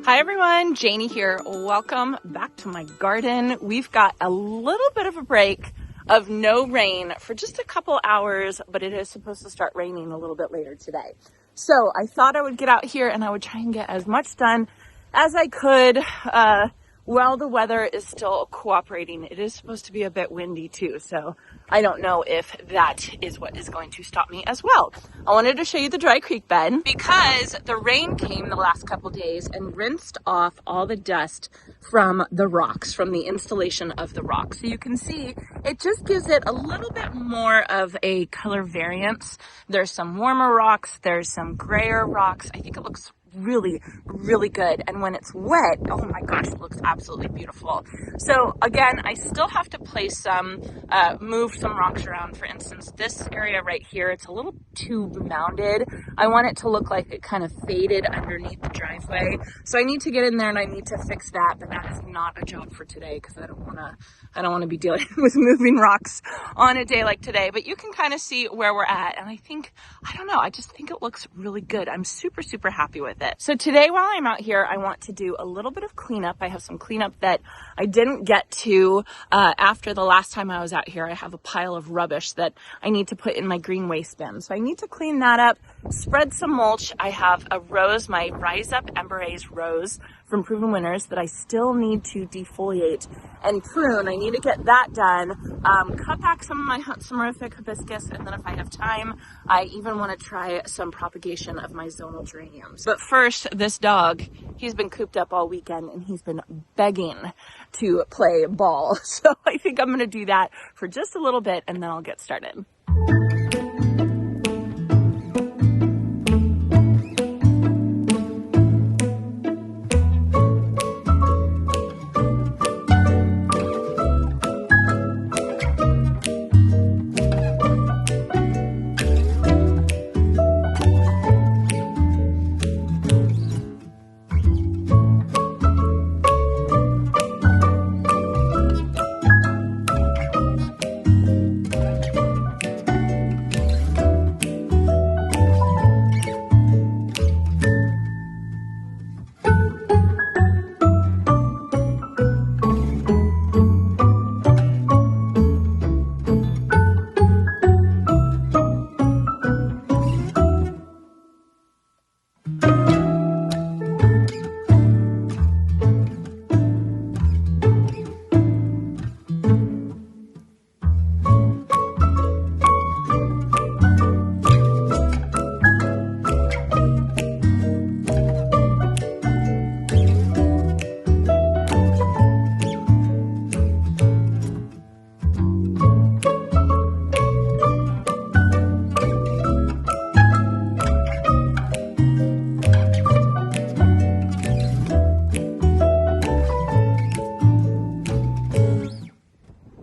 Hi everyone, Janie here. Welcome back to my garden. We've got a little bit of a break of no rain for just a couple hours, but it is supposed to start raining a little bit later today. So I thought I would get out here and I would try and get as much done as I could while the weather is still cooperating. It is supposed to be a bit windy too, so I don't know if that is what is going to stop me as well. I wanted to show you the dry creek bed because the rain came the last couple days and rinsed off all the dust from the rocks, from the installation of the rocks. So you can see it just gives it a little bit more of a color variance. There's some warmer rocks, there's some grayer rocks. I think it looks really good, and when it's wet, oh my gosh, it looks absolutely beautiful. So again, I still have to place some move some rocks around. For instance, this area right here, it's a little too mounded. I want it to look like it kind of faded underneath the driveway, so I need to get in there and I need to fix that, but that is not a job for today because I don't want to be dealing with moving rocks on a day like today. But you can kind of see where we're at, and I just think it looks really good. I'm super happy with it. So today while I'm out here, I want to do a little bit of cleanup. I have some cleanup that I didn't get to after the last time I was out here. I have a pile of rubbish that I need to put in my green waste bin. So I need to clean that up, spread some mulch. I have a rose, my Rise Up Emberays Rose from Proven Winners, that I still need to defoliate and prune. I need to get that done. Cut back some of my Summerific Hibiscus, and then if I have time, I even want to try some propagation of my zonal geraniums. But first, this dog, he's been cooped up all weekend and he's been begging to play ball. So I think I'm going to do that for just a little bit and then I'll get started.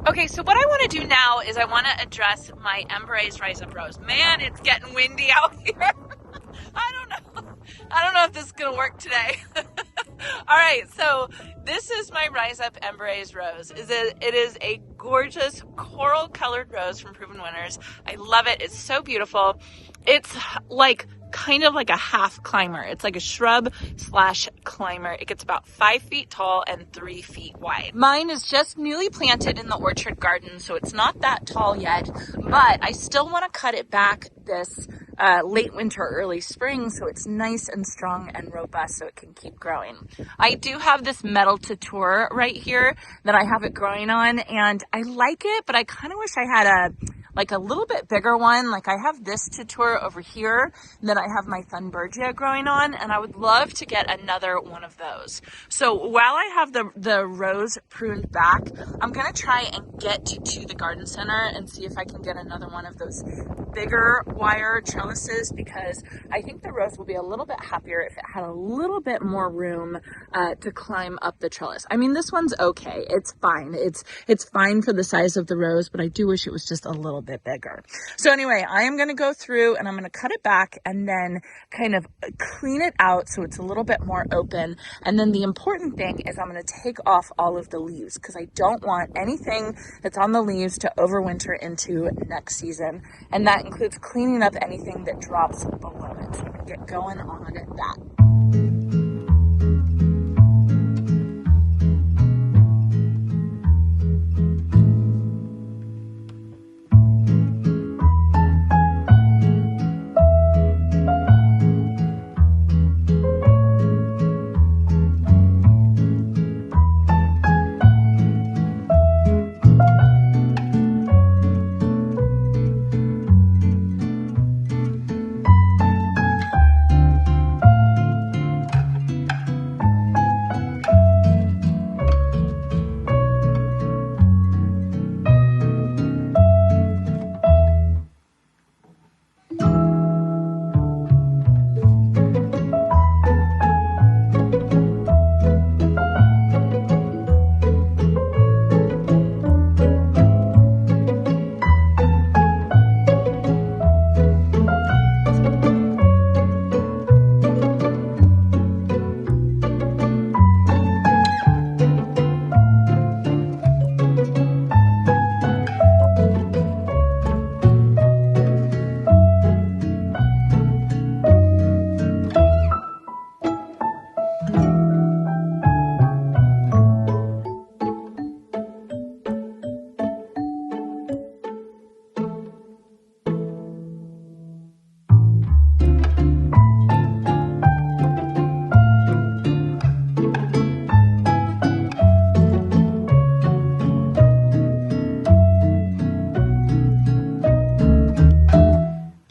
Okay, so what I want to do now is I want to address my Emberays Rise Up Rose. Man, it's getting windy out here. I don't know if this is going to work today. All right, so this is my Rise Up Emberays Rose. It is a gorgeous coral colored rose from Proven Winners. I love it. It's so beautiful. It's like kind of like a half climber. It's like a shrub / climber. It gets about 5 feet tall and 3 feet wide. Mine is just newly planted in the orchard garden, so it's not that tall yet, but I still want to cut it back this late winter, early spring, so it's nice and strong and robust so it can keep growing. I do have this metal tutor right here that I have it growing on, and I like it, but I kind of wish I had a little bit bigger one. Like I have this tutor over here, and then I have my Thunbergia growing on, and I would love to get another one of those. So while I have the rose pruned back, I'm gonna try and get to the garden center and see if I can get another one of those bigger wire trellises, because I think the rose will be a little bit happier if it had a little bit more room to climb up the trellis. I mean, this one's okay. It's fine. It's fine for the size of the rose, but I do wish it was just a little bit bigger. So anyway, I am going to go through and I'm going to cut it back and then kind of clean it out so it's a little bit more open. And then the important thing is I'm going to take off all of the leaves because I don't want anything that's on the leaves to overwinter into next season. And that includes cleaning up anything that drops below it. So I'm going to get going on that.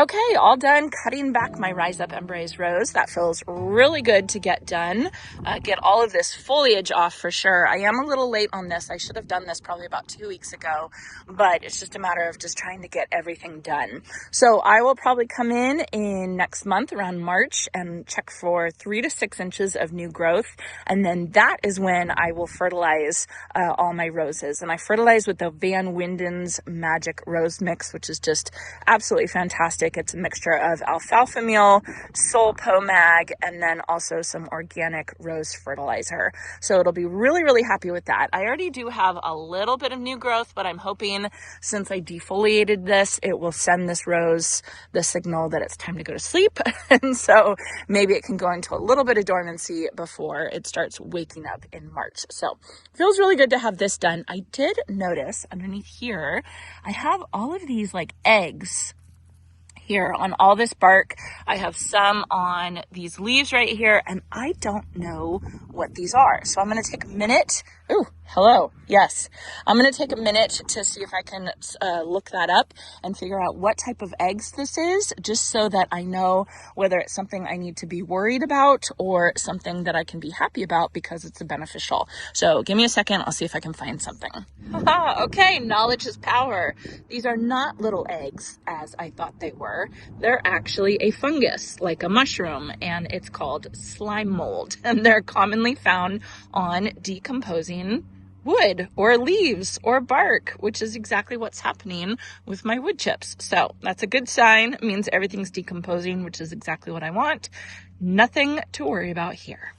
Okay, all done cutting back my Rise Up Emberays Rose. That feels really good to get done. Get all of this foliage off for sure. I am a little late on this. I should have done this probably about 2 weeks ago, but it's just a matter of just trying to get everything done. So I will probably come in next month around March and check for 3 to 6 inches of new growth. And then that is when I will fertilize all my roses. And I fertilize with the Van Winden's Magic Rose Mix, which is just absolutely fantastic. It's a mixture of alfalfa meal, soul pomag, and then also some organic rose fertilizer. So it'll be really, really happy with that. I already do have a little bit of new growth, but I'm hoping since I defoliated this, it will send this rose the signal that it's time to go to sleep. And so maybe it can go into a little bit of dormancy before it starts waking up in March. So it feels really good to have this done. I did notice underneath here, I have all of these like eggs here on all this bark. I have some on these leaves right here, and I don't know what these are. So I'm going to take a minute. Ooh, hello. Yes. I'm going to take a minute to see if I can look that up and figure out what type of eggs this is, just so that I know whether it's something I need to be worried about or something that I can be happy about because it's beneficial. So give me a second. I'll see if I can find something. Okay, knowledge is power. These are not little eggs as I thought they were. They're actually a fungus, like a mushroom, and it's called slime mold. And they're commonly found on decomposing wood or leaves or bark, which is exactly what's happening with my wood chips. So that's a good sign. It means everything's decomposing, which is exactly what I want. Nothing to worry about here.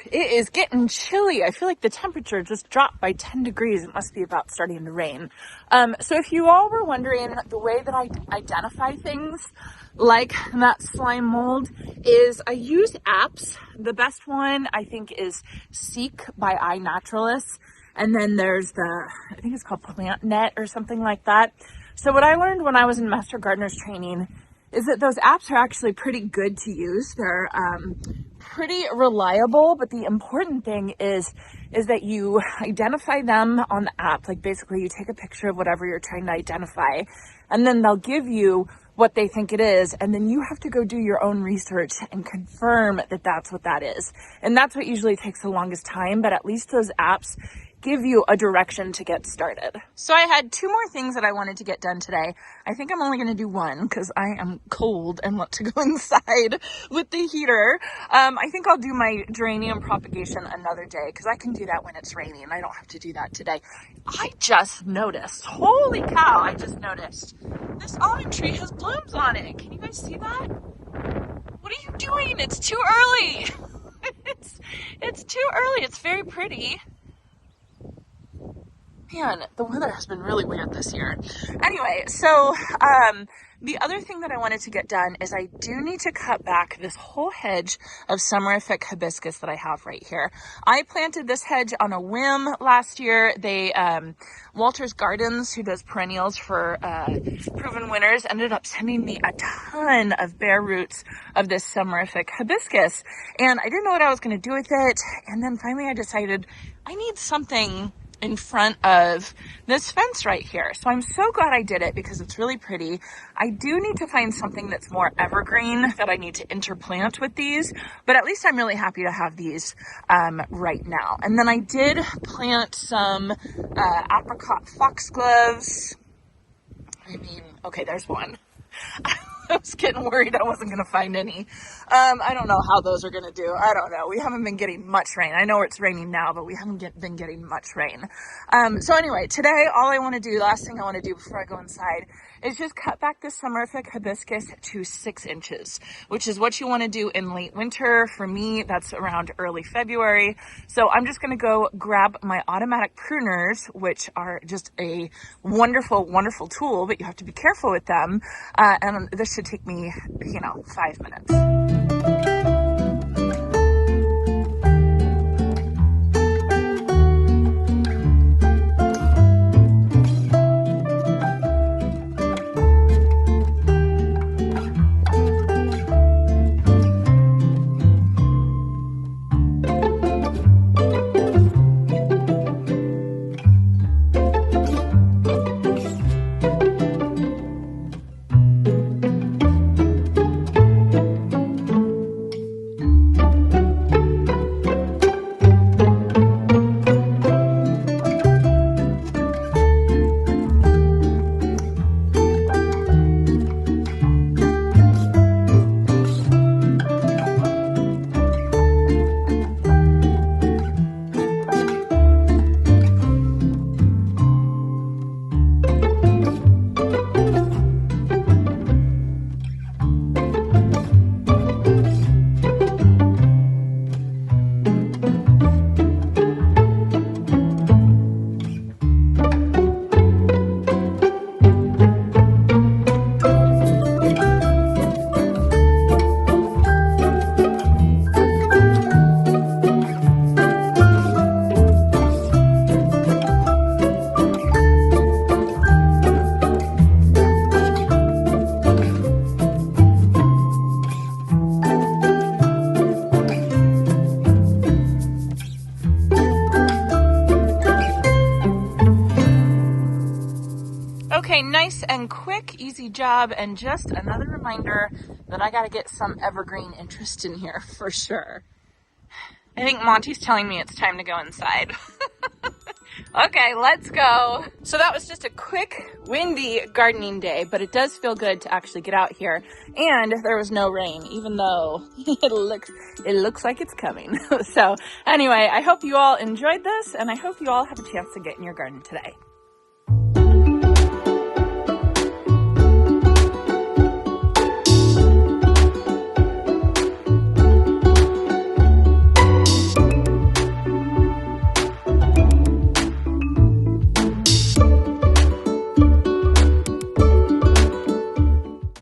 It is getting chilly. I feel like the temperature just dropped by 10 degrees. It must be about starting to rain. So if you all were wondering, the way that I identify things like that slime mold is I use apps. The best one I think is Seek by iNaturalist. And then there's I think it's called Plant Net or something like that. So what I learned when I was in Master Gardener's training is that those apps are actually pretty good to use. They're pretty reliable, but the important thing is that you identify them on the app. Like basically you take a picture of whatever you're trying to identify, and then they'll give you what they think it is, and then you have to go do your own research and confirm that that's what that is. And that's what usually takes the longest time, but at least those apps give you a direction to get started. So I had 2 more things that I wanted to get done today. I think I'm only going to do one because I am cold and want to go inside with the heater. I think I'll do my geranium propagation another day because I can do that when it's raining. I don't have to do that today. I just noticed, holy cow, I just noticed this almond tree has blooms on it. Can you guys see that? What are you doing? It's too early. It's too early. It's very pretty. Man, the weather has been really weird this year. Anyway, so the other thing that I wanted to get done is I do need to cut back this whole hedge of Summerific Hibiscus that I have right here. I planted this hedge on a whim last year. Walter's Gardens, who does perennials for Proven Winners, ended up sending me a ton of bare roots of this Summerific Hibiscus. And I didn't know what I was going to do with it. And then finally I decided I need something in front of this fence right here. So I'm so glad I did it because it's really pretty. I do need to find something that's more evergreen that I need to interplant with these, but at least I'm really happy to have these right now. And then I did plant some apricot foxgloves. I mean, okay, there's one. I was getting worried I wasn't going to find any. I don't know how those are going to do. I don't know. We haven't been getting much rain. I know it's raining now, but we haven't been getting much rain. So anyway, today, all I want to do, last thing I want to do before I go inside is just cut back this Summerific Hibiscus to 6 inches, which is what you want to do in late winter. For me, that's around early February. So I'm just going to go grab my automatic pruners, which are just a wonderful, wonderful tool, but you have to be careful with them. And this should take me, 5 minutes. nice and quick, easy job, and just another reminder that I gotta get some evergreen interest in here for sure. I think Monty's telling me it's time to go inside. Okay, let's go. So that was just a quick, windy gardening day, but it does feel good to actually get out here. And there was no rain, even though it looks like it's coming. So anyway, I hope you all enjoyed this, and I hope you all have a chance to get in your garden today.